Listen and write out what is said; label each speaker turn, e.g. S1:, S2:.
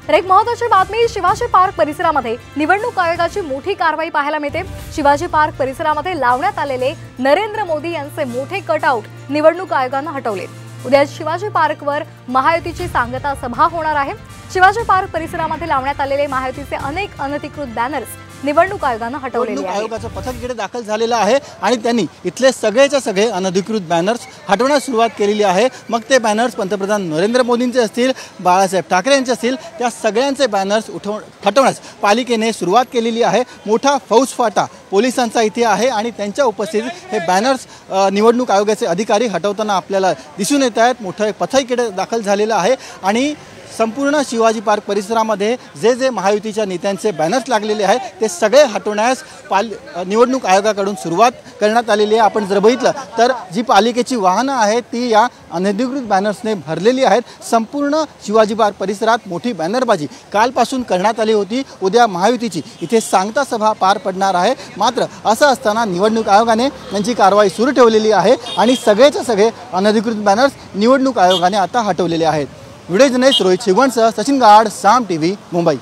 S1: तर एक महत्त्वाची बातमी, शिवाजी पार्क परिसरामध्ये निवडणूक आयोगाची मोठी कारवाई पाहायला मिळते। शिवाजी पार्क परिसरामध्ये लावण्यात आलेले नरेंद्र मोदी यांचे मोठे कटआउट निवडणूक आयोगाने हटवले। उद्या शिवाजी पार्कवर महायुतीची सांगता सभा होणार आहे। शिवाजी पार्क परिसरामध्ये लावण्यात आलेले महायुतीचे अनेक अनधिकृत बॅनर्स निवडणूक आयोगाने हटवलेले आहेत।
S2: आयोगाचं पथक इकडे दाखल झालेलं आहे आणि त्यांनी इथले सगळेच्या सगळे अनधिकृत बॅनर्स हटवण्यास सुरुवात केलेली आहे। मग ते बॅनर्स पंतप्रधान नरेंद्र मोदींचे असतील, बाळासाहेब ठाकरे यांचे असतील, त्या सगळ्यांचे बॅनर्स हटवण्यास पालिकेने सुरुवात केलेली आहे। मोठा फौजफाटा पोलिसांचा इथे आहे आणि त्यांच्या उपस्थितीत हे बॅनर्स निवडणूक आयोगाचे अधिकारी हटवताना आपल्याला दिसून येत आहेत। मोठं पथक इकडे दाखल झालेलं आहे आणि संपूर्ण शिवाजी पार्क परिसरामध्ये जे महायुतीच्या नेत्यांचे बॅनर्स लागलेले आहेत ते सगळे हटवण्यास निवडणूक आयोगाकडून सुरुवात करण्यात आलेली आहे। आपण जर बघितलं तर जी पालिकेची वाहनं आहेत ती या अनधिकृत बॅनर्सने भरलेली आहेत। संपूर्ण शिवाजी पार्क परिसरात मोठी बॅनरबाजी कालपासून करण्यात आली होती। उद्या महायुतीची इथे सांगता सभा पार पडणार आहे। मात्र असं असताना निवडणूक आयोगाने त्यांची कारवाई सुरू ठेवलेली आहे आणि सगळेच्या सगळे अनधिकृत बॅनर्स निवडणूक आयोगाने आता हटवलेले आहेत। व्हिडिओ जर्नलिस्ट रोहित शिवणसह सचिन गाड, साम टीव्ही, मुंबई।